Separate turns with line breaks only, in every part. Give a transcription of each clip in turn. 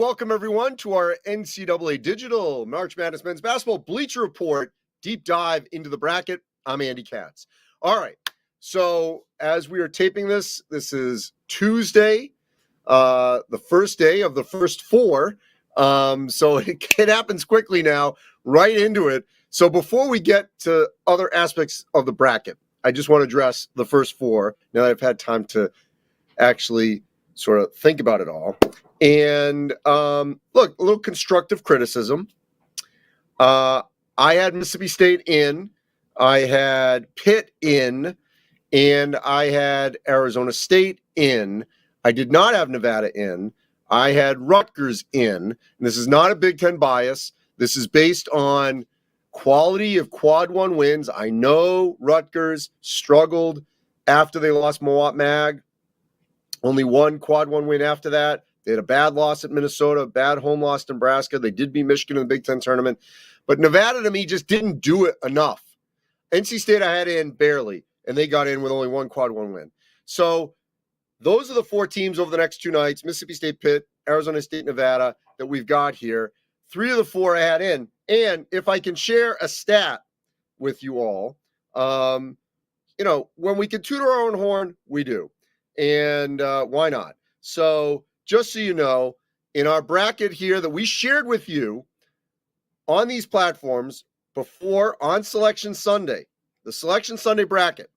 welcome everyone to our NCAA Digital March Madness Men's Basketball Bleacher Report deep dive into the bracket. I'm Andy Katz. All right, so as we are taping this is Tuesday, the first day of the first four. So it happens quickly now, right into it. So before we get to other aspects of the bracket, I just want to address the first four now that I've had time to actually sort of think about it all. And look, a little constructive criticism. I had Mississippi State in, I had Pitt in, and I had Arizona State in. I did not have Nevada in. I had Rutgers in. And this is not a Big Ten bias. This is based on quality of quad one wins. I know Rutgers struggled after they lost Mowat Mag. Only one quad one win after that. They had a bad loss at Minnesota, bad home loss to Nebraska. They did beat Michigan in the Big Ten tournament. But Nevada, to me, just didn't do it enough. NC State I had in barely, and they got in with only one quad one win. So those are the four teams over the next two nights, Mississippi State, Pitt, Arizona State, Nevada, that we've got here. Three of the four I had in. And if I can share a stat with you all, when we can toot our own horn, we do. And why not? So just so you know, in our bracket here that we shared with you on these platforms before on Selection Sunday, the Selection Sunday bracket,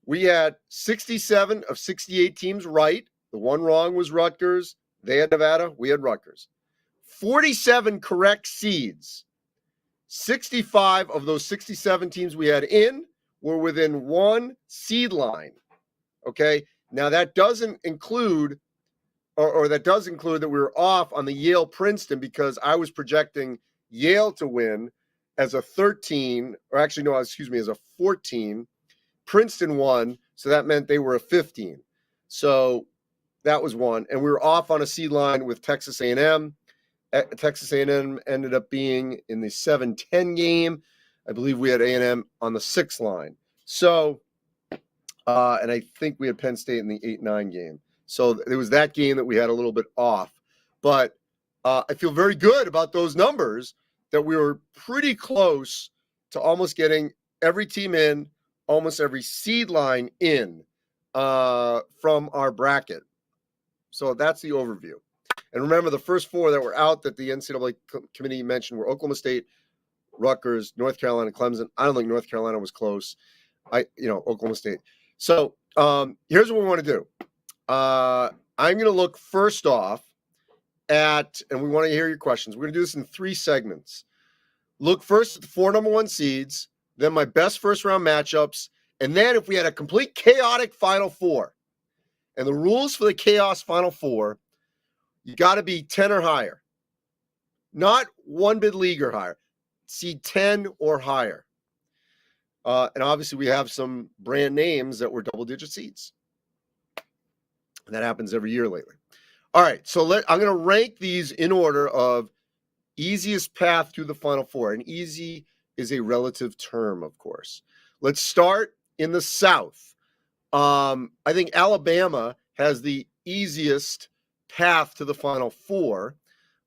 we had 67 of 68 teams right. The one wrong was Rutgers. They had Nevada. We had Rutgers. 47 correct seeds. 65 of those 67 teams we had in were within one seed line. Okay, now that doesn't include, or that does include that we were off on the Yale Princeton because I was projecting Yale to win as a 13, or actually, no, excuse me, as a 14. Princeton won, so that meant they were a 15. So that was one. And we were off on a seed line with Texas A&M. Texas A&M ended up being in the 7-10 game. I believe we had A&M on the 6 line. So, and I think we had Penn State in the 8-9 game. So it was that game that we had a little bit off. But I feel very good about those numbers, that we were pretty close to almost getting every team in, almost every seed line in from our bracket. So that's the overview. And remember, the first four that were out that the NCAA committee mentioned were Oklahoma State, Rutgers, North Carolina, Clemson. I don't think North Carolina was close. Oklahoma State. So here's what we want to do. I'm going to look first off at, and we want to hear your questions. We're going to do this in 3 segments. Look first at the 4 number 1 seeds, then my best first round matchups, and then if we had a complete chaotic Final Four. And the rules for the chaos Final Four, you got to be 10 or higher. Not one bid league or higher. Seed 10 or higher. And obviously we have some brand names that were double-digit seeds. And that happens every year lately. All right, so I'm going to rank these in order of easiest path to the Final Four. And easy is a relative term, of course. Let's start in the South. I think Alabama has the easiest path to the Final Four.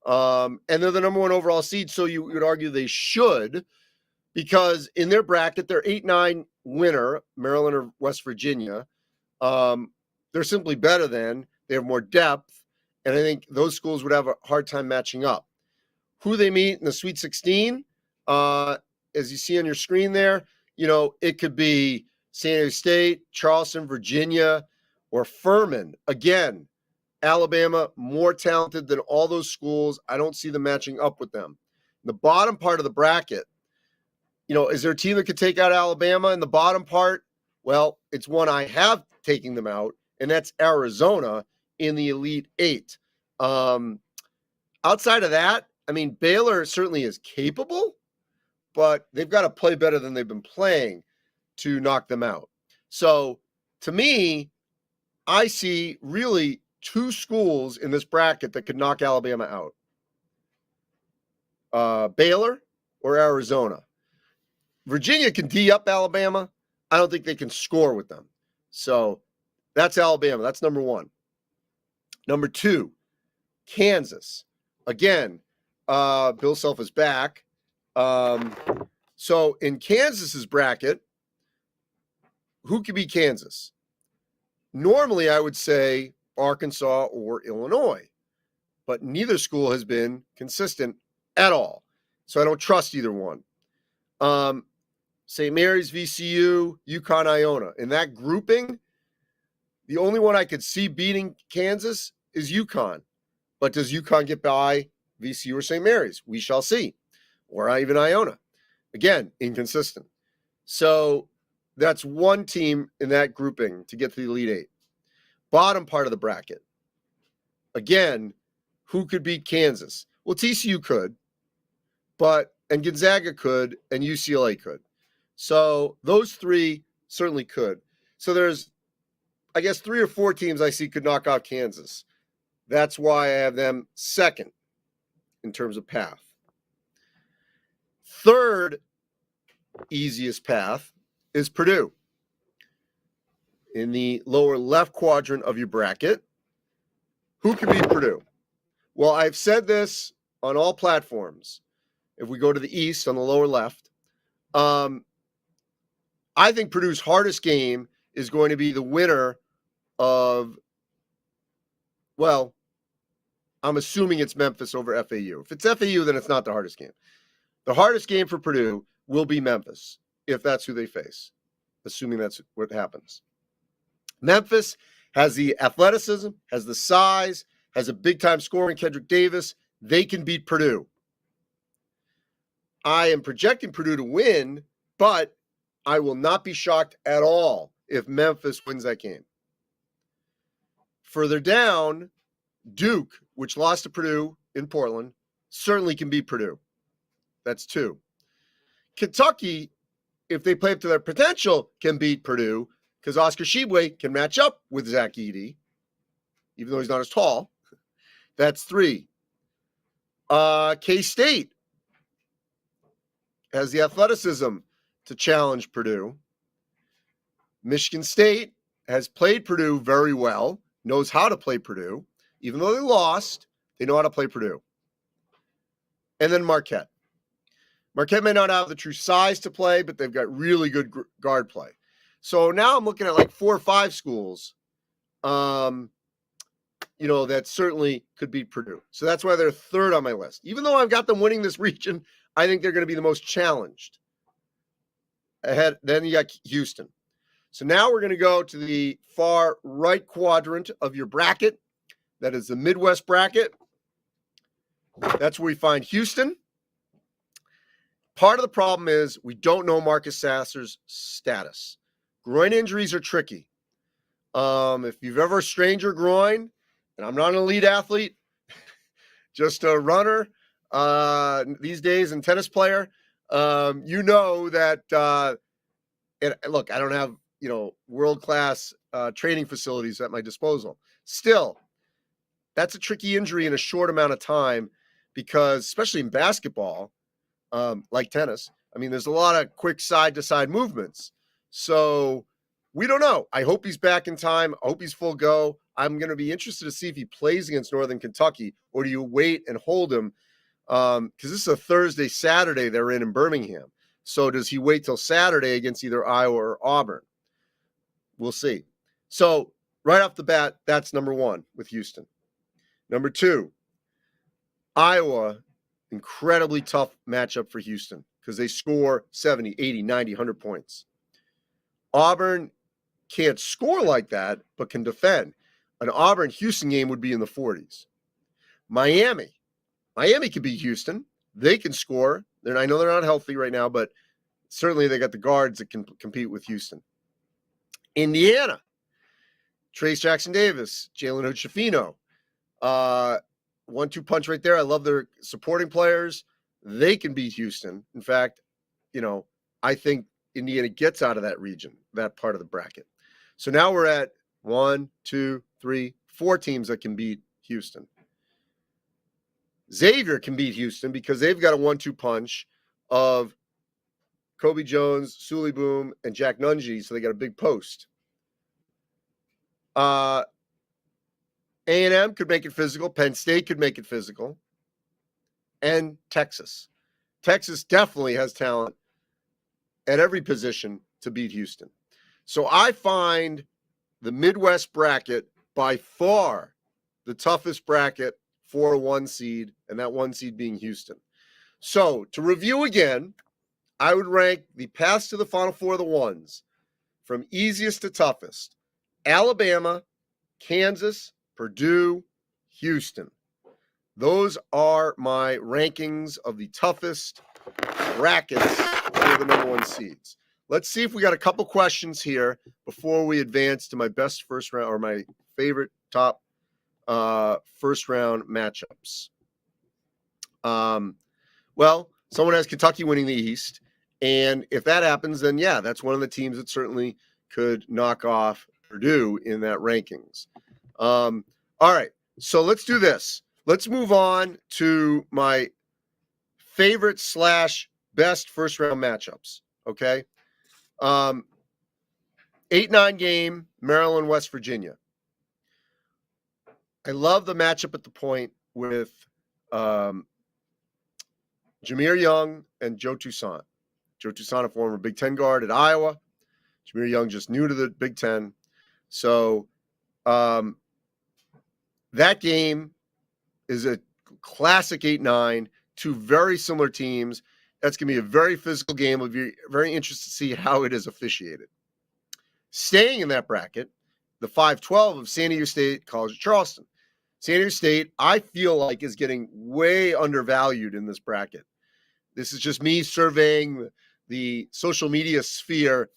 And they're the number 1 overall seed, so you would argue they should, because in their bracket, their 8-9 winner, Maryland or West Virginia, they're simply better than. They have more depth, and I think those schools would have a hard time matching up. Who they meet in the Sweet 16, as you see on your screen there, it could be San Diego State, Charleston, Virginia, or Furman. Again, Alabama, more talented than all those schools. I don't see them matching up with them. The bottom part of the bracket, is there a team that could take out Alabama in the bottom part? Well, it's one I have taking them out, and that's Arizona in the Elite 8. Outside of that, Baylor certainly is capable, but they've got to play better than they've been playing to knock them out. So, to me, I see really 2 schools in this bracket that could knock Alabama out. Baylor or Arizona. Virginia can D up Alabama. I don't think they can score with them. So that's Alabama. That's number 1. Number 2, Kansas. Again, Bill Self is back. So in Kansas's bracket, who could be Kansas? Normally, I would say Arkansas or Illinois, but neither school has been consistent at all. So I don't trust either one. St. Mary's, VCU, UConn, Iona. In that grouping, the only one I could see beating Kansas is UConn. But does UConn get by VCU or St. Mary's? We shall see. Or even Iona. Again, inconsistent. So that's one team in that grouping to get to the Elite Eight. Bottom part of the bracket. Again, who could beat Kansas? Well, TCU could, and Gonzaga could, and UCLA could. So those three certainly could. So there's, I guess, 3 or 4 teams I see could knock out Kansas. That's why I have them second in terms of path. Third easiest path is Purdue. In the lower left quadrant of your bracket, who can beat Purdue? Well, I've said this on all platforms. If we go to the east on the lower left, I think Purdue's hardest game is going to be the winner of, well, I'm assuming it's Memphis over FAU. If it's FAU, then it's not the hardest game. The hardest game for Purdue will be Memphis, if that's who they face, assuming that's what happens. Memphis has the athleticism, has the size, has a big-time scorer in Kendrick Davis. They can beat Purdue. I am projecting Purdue to win, but I will not be shocked at all if Memphis wins that game. Further down, Duke, which lost to Purdue in Portland, certainly can beat Purdue. That's 2. Kentucky, if they play up to their potential, can beat Purdue because Oscar Tshiebwe can match up with Zach Edey, even though he's not as tall. That's 3. K-State has the athleticism to challenge Purdue. Michigan State has played Purdue very well, knows how to play Purdue. Even though they lost, they know how to play Purdue. And then Marquette. Marquette may not have the true size to play, but they've got really good guard play. So now I'm looking at like 4 or 5 schools, that certainly could beat Purdue. So that's why they're third on my list. Even though I've got them winning this region, I think they're going to be the most challenged. Ahead, then you got Houston. So now we're going to go to the far right quadrant of your bracket. That is the Midwest bracket. That's where we find Houston. Part of the problem is we don't know Marcus Sasser's status. Groin injuries are tricky. If you've ever strained your groin, and I'm not an elite athlete, just a runner these days and tennis player, you know that, and look, I don't have, world-class training facilities at my disposal. Still, that's a tricky injury in a short amount of time because, especially in basketball, like tennis, there's a lot of quick side-to-side movements. So we don't know. I hope he's back in time. I hope he's full go. I'm going to be interested to see if he plays against Northern Kentucky, or do you wait and hold him? Because this is a Thursday, Saturday they're in Birmingham. So does he wait till Saturday against either Iowa or Auburn? We'll see. So right off the bat, that's number 1 with Houston. Number 2, Iowa, incredibly tough matchup for Houston because they score 70, 80, 90, 100 points. Auburn can't score like that, but can defend. An Auburn-Houston game would be in the 40s. Miami can beat Houston. They can score. I know they're not healthy right now, but certainly they got the guards that can compete with Houston. Indiana, Trace Jackson-Davis, Jalen Hood-Schifino. 1-2 punch right there. I love their supporting players. They can beat Houston. In fact, I think Indiana gets out of that region, that part of the bracket. So now we're at 1, 2, 3, 4 teams that can beat Houston. Xavier can beat Houston because they've got a 1-2 punch of Kobe Jones, Sully Boom, and Jack Nungy, so they got a big post. A&M could make it physical. Penn State could make it physical. And Texas. Texas definitely has talent at every position to beat Houston. So I find the Midwest bracket by far the toughest bracket for a 1 seed, and that 1 seed being Houston. So to review again, I would rank the paths to the Final Four of the ones from easiest to toughest: Alabama, Kansas, Purdue, Houston. Those are my rankings of the toughest brackets for the number 1 seeds. Let's see if we got a couple questions here before we advance to my best first round or my favorite top first round matchups. Well, someone has Kentucky winning the East. And if that happens, then yeah, that's one of the teams that certainly could knock off Purdue in that rankings. All right, so let's do this. Let's move on to my favorite / best first round matchups. Okay. 8-9 game, Maryland, West Virginia. I love the matchup at the point with Jameer Young and Joe Toussaint. Joe Toussaint, a former Big Ten guard at Iowa. Jameer Young just new to the Big Ten. So that game is a classic 8-9, two very similar teams. That's going to be a very physical game. I'll be very interested to see how it is officiated. Staying in that bracket, the 5-12 of San Diego State, College of Charleston. San Diego State, I feel like, is getting way undervalued in this bracket. This is just me surveying the social media sphere,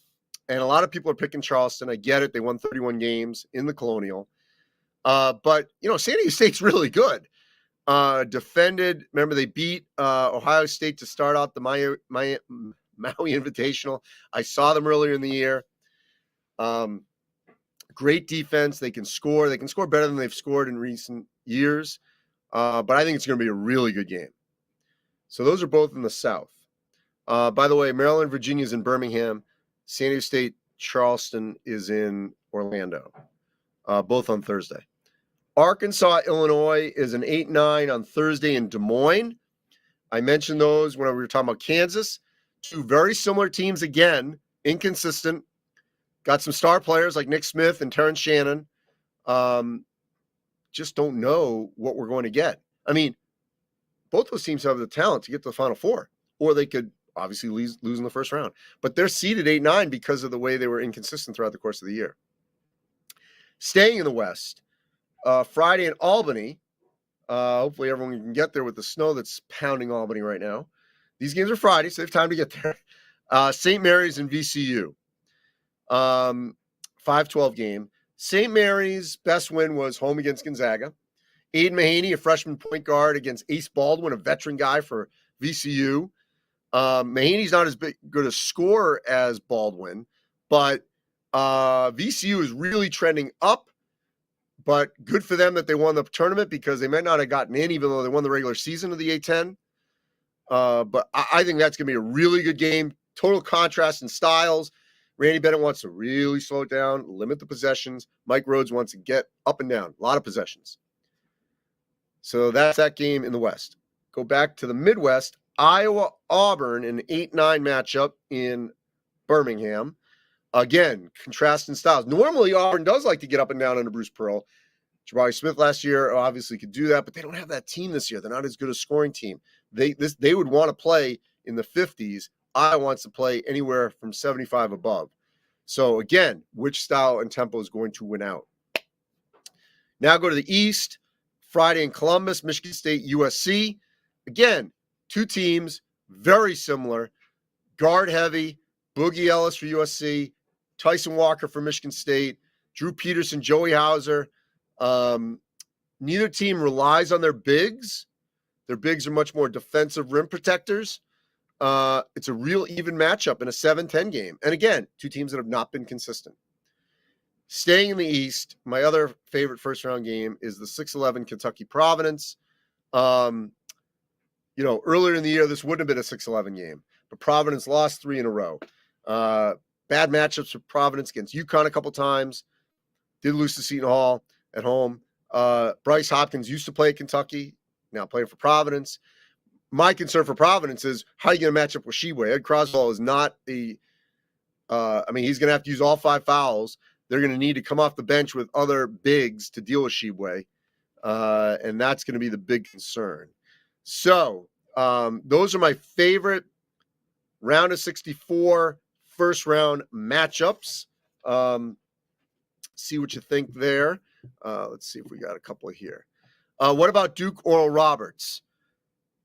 and a lot of people are picking Charleston. I get it. They won 31 games in the Colonial. But, San Diego State's really good. Defended, remember they beat Ohio State to start out the Maui Invitational. I saw them earlier in the year. Great defense. They can score. They can score better than they've scored in recent years. But I think it's going to be a really good game. So those are both in the South. By the way, Maryland, Virginia is in Birmingham. San Diego State, Charleston is in Orlando, both on Thursday. Arkansas, Illinois is an 8-9 on Thursday in Des Moines. I mentioned those when we were talking about Kansas. Two very similar teams again, inconsistent. Got some star players like Nick Smith and Terrence Shannon. Just don't know what we're going to get. I mean, both those teams have the talent to get to the Final Four, or they could obviously lose in the first round. But they're seeded 8-9 because of the way they were inconsistent throughout the course of the year. Staying in the West, Friday in Albany. Hopefully everyone can get there with the snow that's pounding Albany right now. These games are Friday, so they have time to get there. St. Mary's and VCU. 5-12 game. St. Mary's best win was home against Gonzaga. Aiden Mahaney, a freshman point guard, against Ace Baldwin, a veteran guy for VCU. Mahaney's not as good a scorer as Baldwin, but VCU is really trending up. But good for them that they won the tournament, because they might not have gotten in even though they won the regular season of the A10. But I think that's going to be a really good game. Total contrast in styles. Randy Bennett wants to really slow it down, limit the possessions. Mike Rhodes wants to get up and down, a lot of possessions. So that's that game in the West. Go back to the Midwest. Iowa-Auburn, an 8-9 matchup in Birmingham. Again, contrasting styles. Normally, Auburn does like to get up and down under Bruce Pearl. Jabari Smith last year obviously could do that, but they don't have that team this year. They're not as good a scoring team. They would want to play in the 50s. Iowa wants to play anywhere from 75 above. So again, which style and tempo is going to win out? Now go to the East. Friday in Columbus, Michigan State, USC. Again, two teams, very similar. Guard heavy. Boogie Ellis for USC. Tyson Walker for Michigan State. Drew Peterson, Joey Hauser. Neither team relies on their bigs. Their bigs are much more defensive rim protectors. It's a real even matchup in a 7-10 game. And again, two teams that have not been consistent. Staying in the East, my other favorite first-round game is the 6-11 Kentucky Providence. Earlier in the year, this wouldn't have been a 6-11 game, but Providence lost 3 in a row. Bad matchups for Providence against UConn a couple times. Did lose to Seton Hall at home. Bryce Hopkins used to play at Kentucky, now playing for Providence. My concern for Providence is how are you going to match up with Sheboy? Ed Croswell is not the he's going to have to use all 5 fouls. They're going to need to come off the bench with other bigs to deal with Sheboy. And that's going to be the big concern. So those are my favorite round of 64 first round matchups. See what you think there. Let's see if we got a couple here. What about Duke Oral Roberts?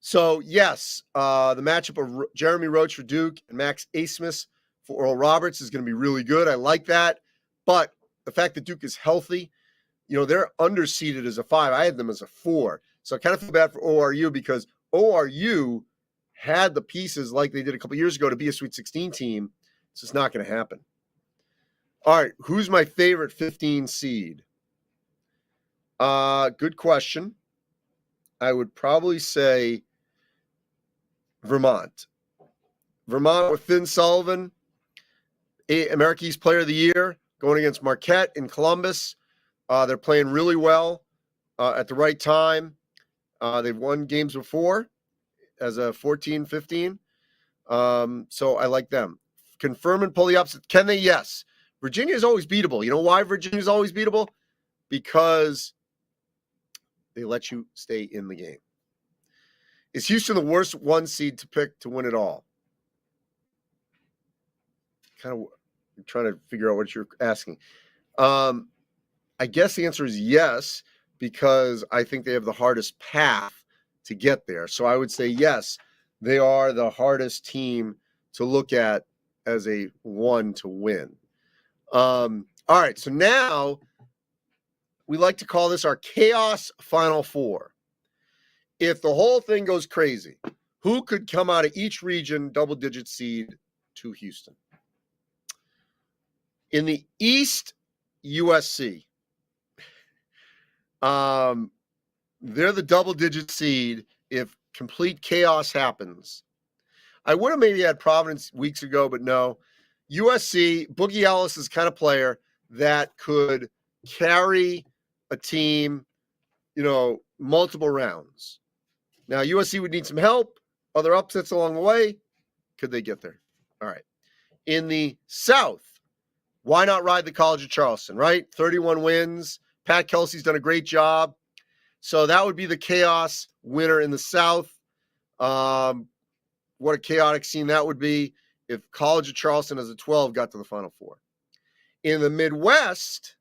So, yes, the matchup of Jeremy Roach for Duke and Max Asmus for Oral Roberts is going to be really good. I like that. But the fact that Duke is healthy, they're underseeded as a 5. I had them as a 4. So I kind of feel bad for ORU because ORU had the pieces like they did a couple years ago to be a Sweet 16 team. It's just not going to happen. All right, who's my favorite 15 seed? Good question. I would probably say Vermont. Vermont with Finn Sullivan, America East Player of the Year, going against Marquette in Columbus. They're playing really well at the right time. They've won games before as a 14-15. So I like them. Confirm and pull the upset. Can they? Yes. Virginia is always beatable. You know why Virginia is always beatable? Because they let you stay in the game. Is Houston the worst 1 seed to pick to win it all? Kind of trying to figure out what you're asking. I guess the answer is yes, because I think they have the hardest path to get there. So I would say yes, they are the hardest team to look at as a 1 to win. All right, so now we like to call this our Chaos Final Four. If the whole thing goes crazy, who could come out of each region double-digit seed to Houston? In the East, USC. They're the double-digit seed if complete chaos happens. I would have maybe had Providence weeks ago, but no. USC, Boogie Ellis is the kind of player that could carry a team, multiple rounds. Now, USC would need some help, other upsets along the way. Could they get there? All right. In the South, why not ride the College of Charleston, right? 31 wins. Pat Kelsey's done a great job. So that would be the chaos winner in the South. What a chaotic scene that would be if College of Charleston as a 12 got to the Final Four. In the Midwest,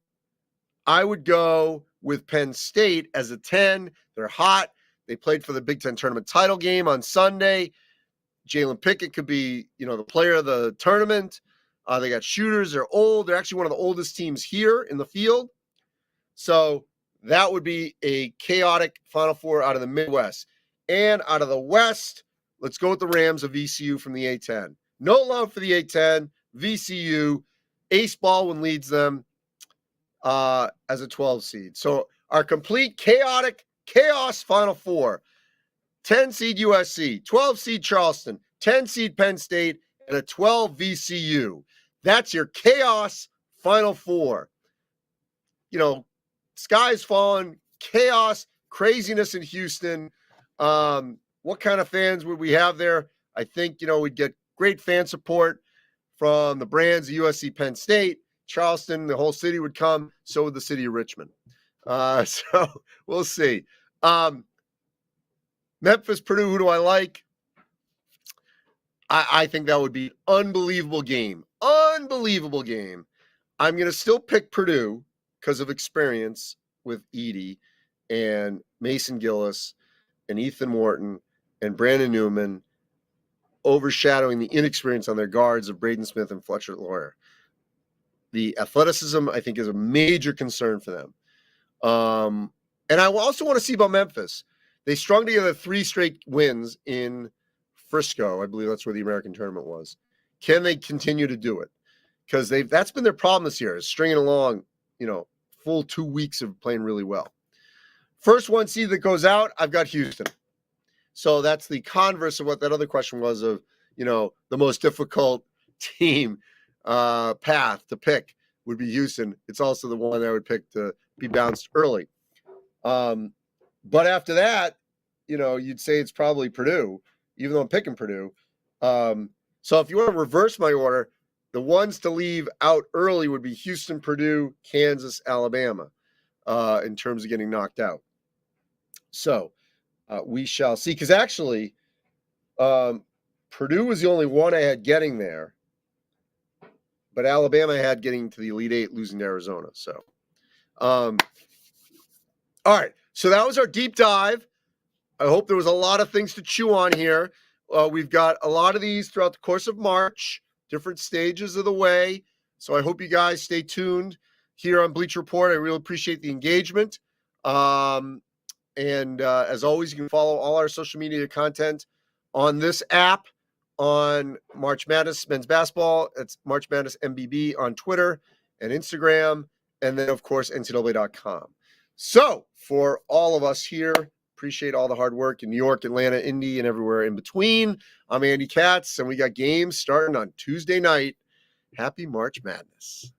I would go with Penn State as a 10. They're hot. They played for the Big Ten tournament title game on Sunday. Jalen Pickett could be, the player of the tournament. They got shooters. They're old. They're actually one of the oldest teams here in the field. So that would be a chaotic Final Four out of the Midwest. And out of the West, let's go with the Rams of VCU from the A-10. No love for the A-10. VCU. Ace Baldwin leads them as a 12 seed. So our complete chaos Final Four. 10 seed USC, 12 seed Charleston, 10 seed Penn State, and a 12 VCU. That's your chaos Final Four. Sky's falling, chaos, craziness in Houston. What kind of fans would we have there? I think, we'd get great fan support from the brands of USC, Penn State, Charleston, the whole city would come. So would the city of Richmond. So we'll see. Memphis, Purdue, who do I like? I think that would be an unbelievable game. Unbelievable game. I'm going to still pick Purdue because of experience with Edey and Mason Gillis and Ethan Morton and Brandon Newman, overshadowing the inexperience on their guards of Braden Smith and Fletcher Lawyer. The athleticism, I think, is a major concern for them. And I also want to see about Memphis. They strung together 3 straight wins in Frisco. I believe that's where the American tournament was. Can they continue to do it? Because that's been their problem this year, is stringing along, full 2 weeks of playing really well. First 1 seed that goes out, I've got Houston. So that's the converse of what that other question was of, the most difficult team path to pick would be Houston. It's also the one I would pick to be bounced early. But after that, you'd say it's probably Purdue, even though I'm picking Purdue. So if you want to reverse my order, the ones to leave out early would be Houston, Purdue, Kansas, Alabama, in terms of getting knocked out. So we shall see. Because actually, Purdue was the only one I had getting there, but Alabama had getting to the Elite Eight, losing to Arizona. So, all right. So that was our deep dive. I hope there was a lot of things to chew on here. We've got a lot of these throughout the course of March, different stages of the way. So I hope you guys stay tuned here on Bleacher Report. I really appreciate the engagement. And as always, you can follow all our social media content on this app, on March Madness Men's Basketball. It's March Madness MBB on Twitter and Instagram. And then, of course, NCAA.com. So for all of us here, appreciate all the hard work in New York, Atlanta, Indy, and everywhere in between. I'm Andy Katz, and we got games starting on Tuesday night. Happy March Madness.